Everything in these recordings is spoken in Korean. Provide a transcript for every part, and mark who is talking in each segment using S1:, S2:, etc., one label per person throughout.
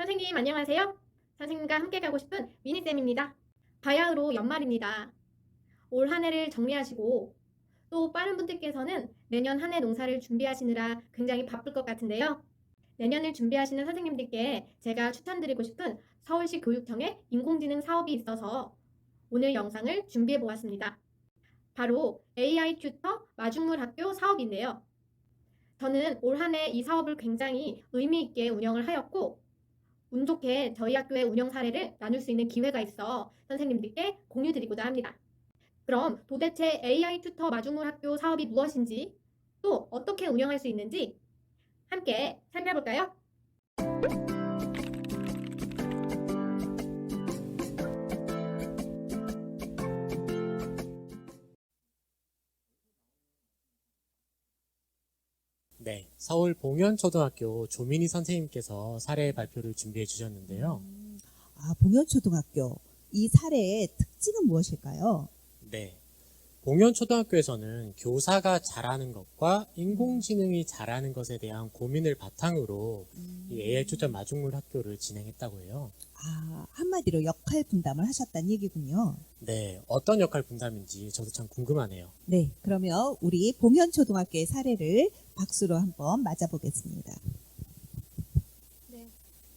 S1: 선생님 안녕하세요. 선생님과 함께 가고 싶은 미니쌤입니다. 바야흐로 연말입니다. 올 한 해를 정리하시고 또 빠른 분들께서는 내년 한 해 농사를 준비하시느라 굉장히 바쁠 것 같은데요. 내년을 준비하시는 선생님들께 제가 추천드리고 싶은 서울시 교육청의 인공지능 사업이 있어서 오늘 영상을 준비해 보았습니다. 바로 AI 튜터 마중물 학교 사업인데요. 저는 올 한 해 이 사업을 굉장히 의미 있게 운영을 하였고 운 좋게 저희 학교의 운영 사례를 나눌 수 있는 기회가 있어 선생님들께 공유드리고자 합니다. 그럼 도대체 AI 튜터 마중물 학교 사업이 무엇인지 또 어떻게 운영할 수 있는지 함께 살펴볼까요?
S2: 네, 서울 봉현초등학교 조민희 선생님께서 사례 발표를 준비해 주셨는데요.
S3: 봉현초등학교. 이 사례의 특징은 무엇일까요?
S2: 네, 봉현초등학교에서는 교사가 잘하는 것과 인공지능이 잘하는 것에 대한 고민을 바탕으로 이 AI 추천 마중물 학교를 진행했다고 해요.
S3: 한마디로 역할 분담을 하셨다는 얘기군요.
S2: 네, 어떤 역할 분담인지 저도 참 궁금하네요.
S3: 네, 그러면 우리 봉현초등학교의 사례를 박수로 한번 맞아보겠습니다.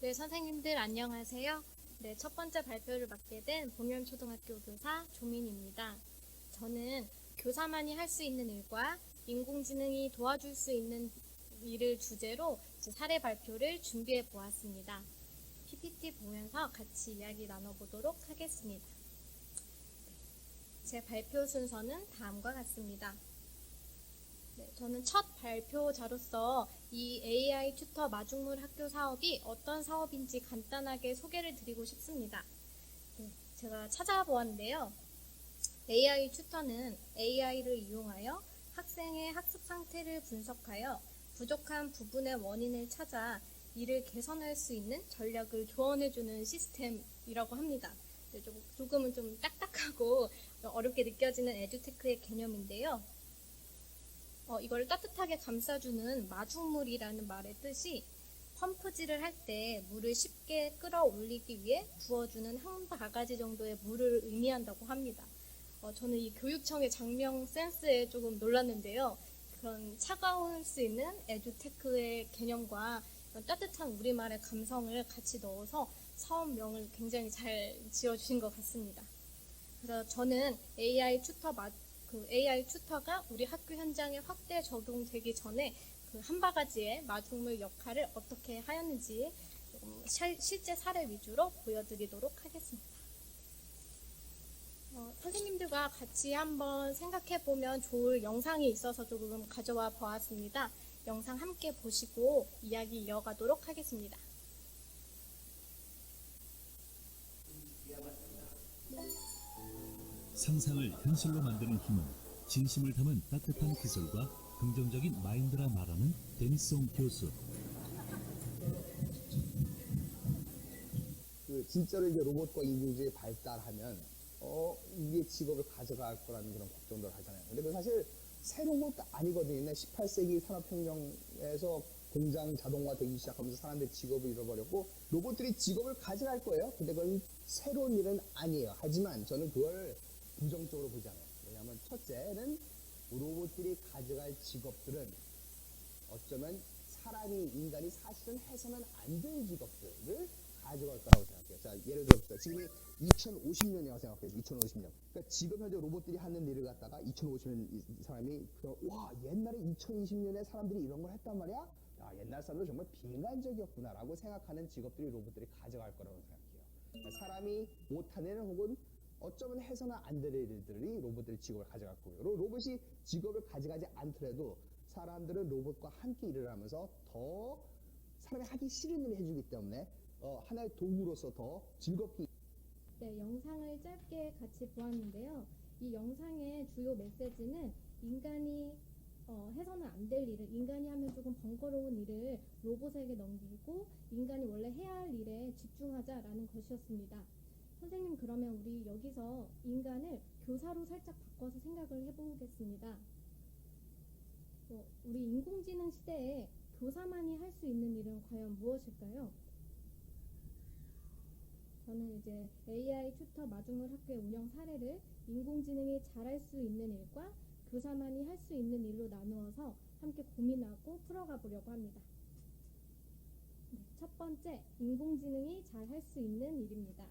S4: 네, 선생님들 안녕하세요. 네, 첫 번째 발표를 맡게 된 봉현초등학교 교사 조민입니다. 저는 교사만이 할 수 있는 일과 인공지능이 도와줄 수 있는 일을 주제로 사례 발표를 준비해 보았습니다. PPT 보면서 같이 이야기 나눠보도록 하겠습니다. 제 발표 순서는 다음과 같습니다. 네, 저는 첫 발표자로서 이 AI 튜터 마중물 학교 사업이 어떤 사업인지 간단하게 소개를 드리고 싶습니다. 네, 제가 찾아보았는데요. AI 튜터는 AI를 이용하여 학생의 학습 상태를 분석하여 부족한 부분의 원인을 찾아 이를 개선할 수 있는 전략을 조언해주는 시스템이라고 합니다. 네, 조금은 좀 딱딱하고 어렵게 느껴지는 에듀테크의 개념인데요. 이걸 따뜻하게 감싸주는 마중물이라는 말의 뜻이 펌프질을 할 때 물을 쉽게 끌어올리기 위해 부어주는 한 바가지 정도의 물을 의미한다고 합니다. 저는 이 교육청의 장명 센스에 조금 놀랐는데요. 그런 차가울 수 있는 에듀테크의 개념과 따뜻한 우리말의 감성을 같이 넣어서 사업명을 굉장히 잘 지어주신 것 같습니다. 그래서 저는 AI 튜터가 우리 학교 현장에 확대 적용되기 전에 그 한 바가지의 마중물 역할을 어떻게 하였는지 실제 사례 위주로 보여드리도록 하겠습니다. 선생님들과 같이 한번 생각해보면 좋을 영상이 있어서 조금 가져와 보았습니다. 영상 함께 보시고 이야기 이어가도록 하겠습니다.
S5: 상상을 현실로 만드는 힘은 진심을 담은 따뜻한 기술과 긍정적인 마인드라 말하는 데니송 교수.
S6: 진짜로 이제 로봇과 인공지능이 발달하면 우리의 직업을 가져갈 거라는 그런 걱정들 하잖아요. 근데 그 사실 새로운 것도 아니거든요. 18세기 산업혁명에서 공장 자동화되기 시작하면서 사람들의 직업을 잃어버렸고 로봇들이 직업을 가져갈 거예요. 근데 그건 새로운 일은 아니에요. 하지만 저는 그걸 부정적으로 보지 않아요. 왜냐하면 첫째는 로봇들이 가져갈 직업들은 어쩌면 인간이 사실은 해서는 안 될 직업들을 가져갈 거라고 생각해요. 자, 예를 들어봅시다. 지금이 2050년이라고 생각해요. 2050년. 그러니까 지금 현재 로봇들이 하는 일을 갖다가 2050년 이 사람이 와, 옛날에 2020년에 사람들이 이런 걸 했단 말이야? 야, 옛날 사람들 정말 비인간적이었구나라고 생각하는 직업들이 로봇들이 가져갈 거라고 생각해요. 그러니까 사람이 못하는 일 혹은 어쩌면 해서는 안 될 일들이 로봇들이 직업을 가져갈 거고요. 로봇이 직업을 가져가지 않더라도 사람들은 로봇과 함께 일을 하면서 더 사람이 하기 싫은 일을 해주기 때문에 하나의 도구로서 더 즐겁게.
S4: 네, 영상을 짧게 같이 보았는데요. 이 영상의 주요 메시지는 인간이 해서는 안 될 일을, 인간이 하면 조금 번거로운 일을 로봇에게 넘기고 인간이 원래 해야 할 일에 집중하자라는 것이었습니다. 선생님, 그러면 우리 여기서 인간을 교사로 살짝 바꿔서 생각을 해보겠습니다. 우리 인공지능 시대에 교사만이 할 수 있는 일은 과연 무엇일까요? 저는 이제 AI 튜터 마중물 학교의 운영 사례를 인공지능이 잘할 수 있는 일과 교사만이 할 수 있는 일로 나누어서 함께 고민하고 풀어가 보려고 합니다. 네, 첫 번째, 인공지능이 잘 할 수 있는 일입니다.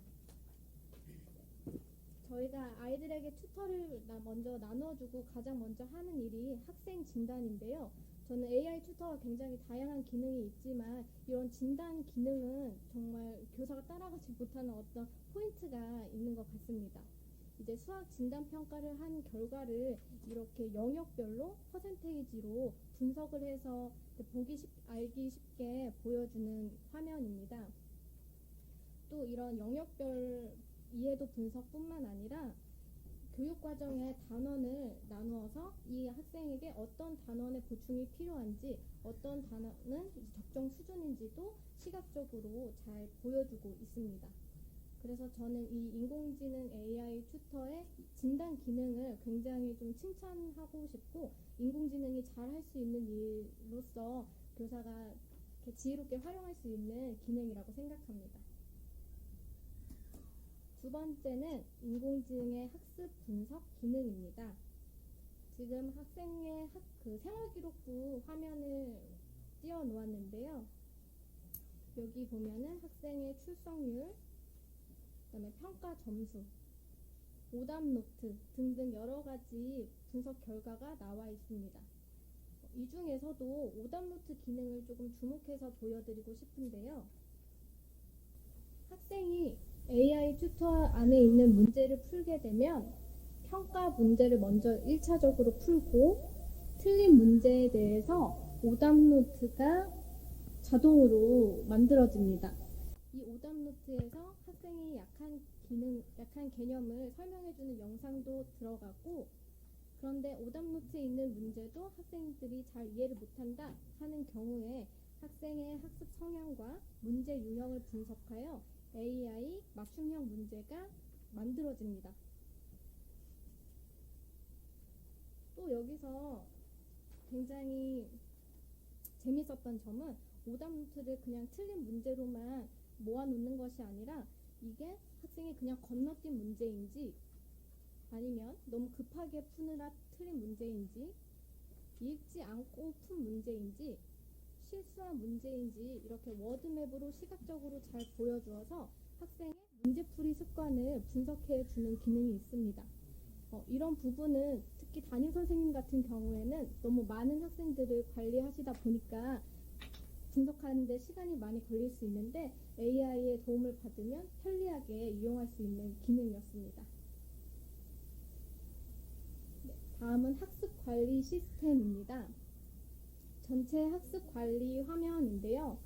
S4: 저희가 아이들에게 튜터를 먼저 나누어주고 가장 먼저 하는 일이 학생 진단인데요. 저는 AI 튜터가 굉장히 다양한 기능이 있지만 이런 진단 기능은 정말 교사가 따라가지 못하는 어떤 포인트가 있는 것 같습니다. 이제 수학 진단 평가를 한 결과를 이렇게 영역별로 퍼센테이지로 분석을 해서 알기 쉽게 보여주는 화면입니다. 또 이런 영역별 이해도 분석뿐만 아니라 교육과정의 단원을 나누어서 이 학생에게 어떤 단원의 보충이 필요한지, 어떤 단원은 적정 수준인지도 시각적으로 잘 보여주고 있습니다. 그래서 저는 이 인공지능 AI 튜터의 진단 기능을 굉장히 좀 칭찬하고 싶고, 인공지능이 잘 할 수 있는 일로서 교사가 이렇게 지혜롭게 활용할 수 있는 기능이라고 생각합니다. 두 번째는 인공지능의 학습 분석 기능입니다. 지금 학생의 생활기록부 화면을 띄워 놓았는데요. 여기 보면은 학생의 출석률, 그다음에 평가 점수, 오답 노트 등등 여러 가지 분석 결과가 나와 있습니다. 이 중에서도 오답 노트 기능을 조금 주목해서 보여드리고 싶은데요. 학생이 AI 튜터 안에 있는 문제를 풀게 되면 평가 문제를 먼저 1차적으로 풀고 틀린 문제에 대해서 오답 노트가 자동으로 만들어집니다. 이 오답 노트에서 학생이 약한 개념을 설명해주는 영상도 들어가고, 그런데 오답 노트에 있는 문제도 학생들이 잘 이해를 못한다 하는 경우에 학생의 학습 성향과 문제 유형을 분석하여 AI 맞춤형 문제가 만들어집니다. 또 여기서 굉장히 재밌었던 점은 오답 노트를 그냥 틀린 문제로만 모아놓는 것이 아니라 이게 학생이 그냥 건너뛴 문제인지, 아니면 너무 급하게 푸느라 틀린 문제인지, 읽지 않고 푼 문제인지, 실수한 문제인지 이렇게 워드맵으로 시각적으로 잘 보여주어서 학생의 문제풀이 습관을 분석해 주는 기능이 있습니다. 이런 부분은 특히 담임 선생님 같은 경우에는 너무 많은 학생들을 관리하시다 보니까 분석하는 데 시간이 많이 걸릴 수 있는데 AI의 도움을 받으면 편리하게 이용할 수 있는 기능이었습니다. 네, 다음은 학습 관리 시스템입니다. 전체 학습 관리 화면인데요.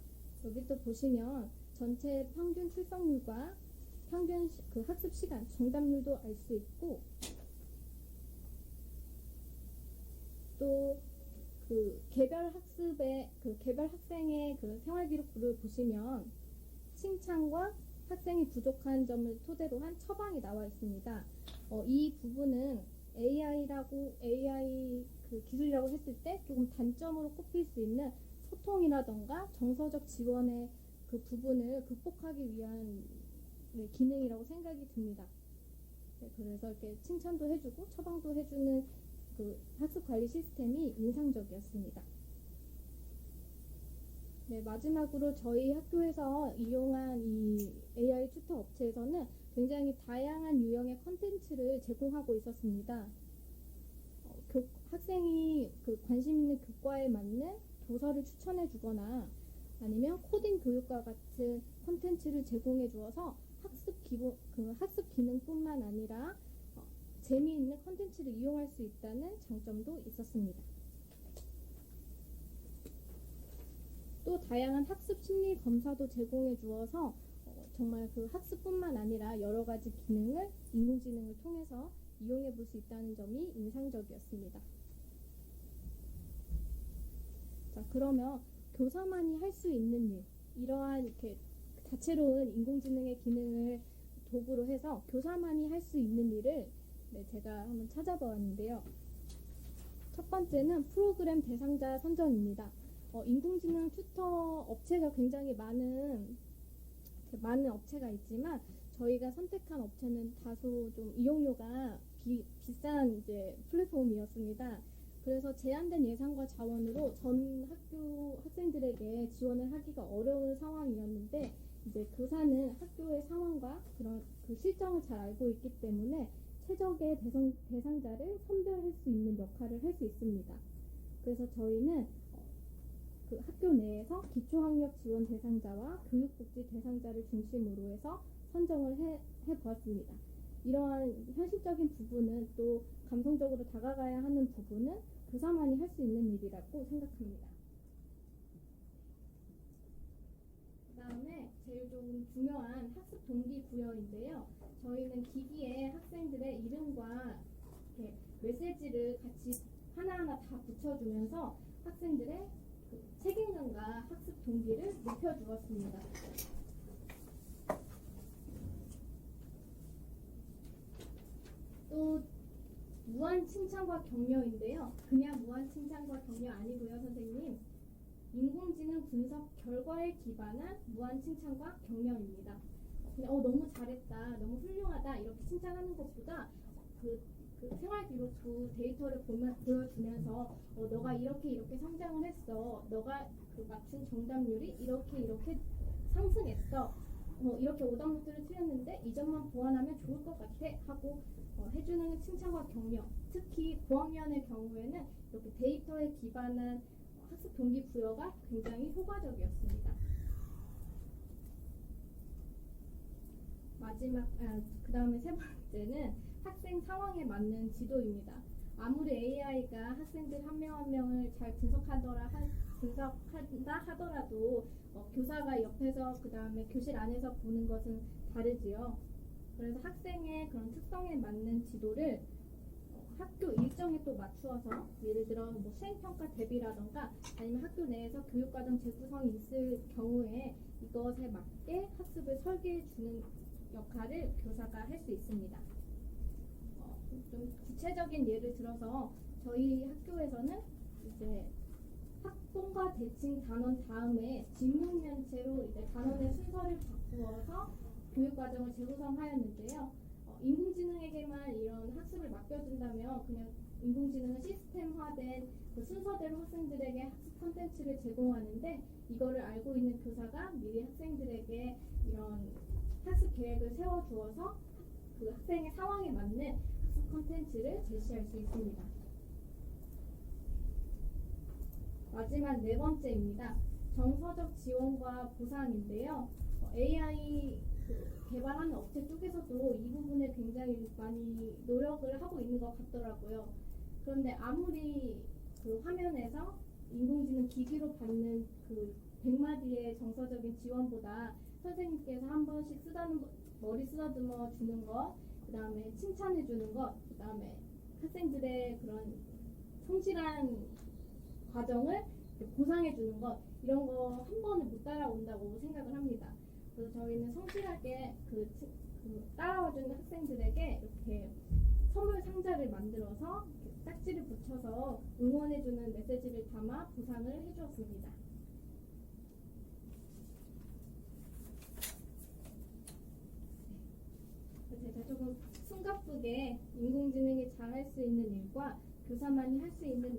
S4: 여기 또 보시면 전체 평균 출석률과 평균 학습 시간, 정답률도 알 수 있고, 또 개별 학생의 생활 기록부를 보시면 칭찬과 학생이 부족한 점을 토대로 한 처방이 나와 있습니다. 이 부분은 AI 기술이라고 했을 때 조금 단점으로 꼽힐 수 있는 소통이라던가 정서적 지원의 그 부분을 극복하기 위한 기능이라고 생각이 듭니다. 네, 그래서 이렇게 칭찬도 해주고 처방도 해주는 학습 관리 시스템이 인상적이었습니다. 네, 마지막으로 저희 학교에서 이용한 이 AI 튜터 업체에서는 굉장히 다양한 유형의 컨텐츠를 제공하고 있었습니다. 학생이 관심 있는 교과에 맞는 도서를 추천해 주거나 아니면 코딩 교육과 같은 컨텐츠를 제공해 주어서 학습 기능뿐만 아니라 재미있는 컨텐츠를 이용할 수 있다는 장점도 있었습니다. 또 다양한 학습 심리 검사도 제공해 주어서 정말 학습뿐만 아니라 여러 가지 기능을 인공지능을 통해서 이용해 볼 수 있다는 점이 인상적이었습니다. 자, 그러면 교사만이 할 수 있는 일, 이러한 이렇게 다채로운 인공지능의 기능을 도구로 해서 교사만이 할 수 있는 일을 제가 한번 찾아보았는데요. 첫 번째는 프로그램 대상자 선정입니다. 인공지능 튜터 업체가 굉장히 많은 업체가 있지만 저희가 선택한 업체는 다소 좀 이용료가 비싼 이제 플랫폼이었습니다. 그래서 제한된 예산과 자원으로 전 학교 학생들에게 지원을 하기가 어려운 상황이었는데 이제 교사는 학교의 상황과 그런 그 실정을 잘 알고 있기 때문에 최적의 대상자를 선별할 수 있는 역할을 할 수 있습니다. 그래서 저희는 그 학교 내에서 기초학력 지원 대상자와 교육복지 대상자를 중심으로 해서 선정을 해보았습니다. 이러한 현실적인 부분은 또 감성적으로 다가가야 하는 부분은 교사만이 할 수 있는 일이라고 생각합니다. 그 다음에 제일 좀 중요한 학습 동기 부여인데요. 저희는 기기에 학생들의 이름과 이렇게 메시지를 같이 하나하나 다 붙여주면서 학생들의 그 책임감과 학습 동기를 높여주었습니다. 또 무한 칭찬과 격려인데요. 그냥 무한 칭찬과 격려 아니고요, 선생님. 인공지능 분석 결과에 기반한 무한 칭찬과 격려입니다. 그냥 너무 잘했다, 너무 훌륭하다 이렇게 칭찬하는 것보다 그 생활 기록부 데이터를 보여주면서 너가 이렇게 성장을 했어. 너가 그 맞춘 정답률이 이렇게 상승했어. 이렇게 오답노트를 틀렸는데 이 점만 보완하면 좋을 것 같아 하고 해주는 칭찬과 격려. 특히 고학년의 경우에는 이렇게 데이터에 기반한 학습 동기 부여가 굉장히 효과적이었습니다. 그 다음에 세 번째는 학생 상황에 맞는 지도입니다. 아무리 AI가 학생들 한 명 한 명을 잘 분석한다 하더라도 교사가 옆에서 그 다음에 교실 안에서 보는 것은 다르지요. 그래서 학생의 그런 특성에 맞는 지도를 학교 일정에 또 맞추어서 예를 들어 뭐 수행평가 대비라던가 아니면 학교 내에서 교육과정 재구성이 있을 경우에 이것에 맞게 학습을 설계해 주는 역할을 교사가 할 수 있습니다. 좀 구체적인 예를 들어서 저희 학교에서는 이제 학번과 대칭 단원 다음에 직문면체로 이제 단원의 순서를 바꾸어서 교육과정을 재구성하였는데요. 인공지능에게만 이런 학습을 맡겨준다면 그냥 인공지능은 시스템화된 그 순서대로 학생들에게 학습 콘텐츠를 제공하는데 이거를 알고 있는 교사가 미리 학생들에게 이런 학습 계획을 세워주어서 그 학생의 상황에 맞는 학습 콘텐츠를 제시할 수 있습니다. 마지막 네 번째입니다. 정서적 지원과 보상인데요. AI 개발하는 업체 쪽에서도 이 부분에 굉장히 많이 노력을 하고 있는 것 같더라고요. 그런데 아무리 그 화면에서 인공지능 기기로 받는 그 100마디의 정서적인 지원보다 선생님께서 한 번씩 머리 쓰다듬어 주는 것, 그 다음에 칭찬해 주는 것, 그 다음에 학생들의 그런 성실한 과정을 보상해 주는 것, 이런 거 한 번은 못 따라온다고 생각을 합니다. 그래서 저희는 성실하게 따라와 주는 학생들에게 이렇게 선물 상자를 만들어서 딱지를 붙여서 응원해 주는 메시지를 담아 보상을 해 주었습니다. 제가 조금 숨가쁘게 인공지능이 잘할 수 있는 일과 교사만이 할 수 있는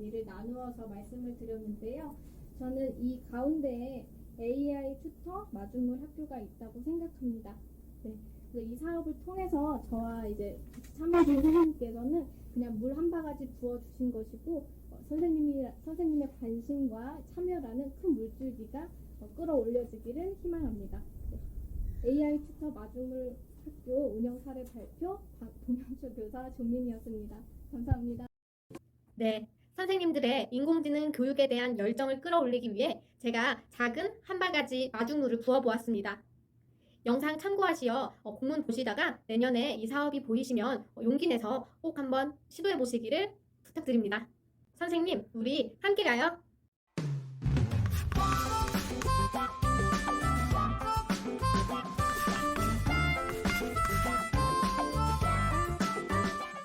S4: 일을 나누어서 말씀을 드렸는데요. 저는 이 가운데에 AI 튜터 마중물 학교가 있다고 생각합니다. 네. 그래서 이 사업을 통해서 저와 이제 참여진 선생님께서는 그냥 물 한 바가지 부어 주신 것이고 선생님의 관심과 참여라는 큰 물줄기가 끌어올려지기를 희망합니다. 네. AI 튜터 마중물 학교 운영 사례 발표 동영초 교사 조민이었습니다. 감사합니다.
S1: 네, 선생님들의 인공지능 교육에 대한 열정을 끌어올리기 위해 제가 작은 한 바가지 마중물을 부어보았습니다. 영상 참고하시어 공문 보시다가 내년에 이 사업이 보이시면 용기 내서 꼭 한번 시도해 보시기를 부탁드립니다. 선생님, 우리 함께 가요.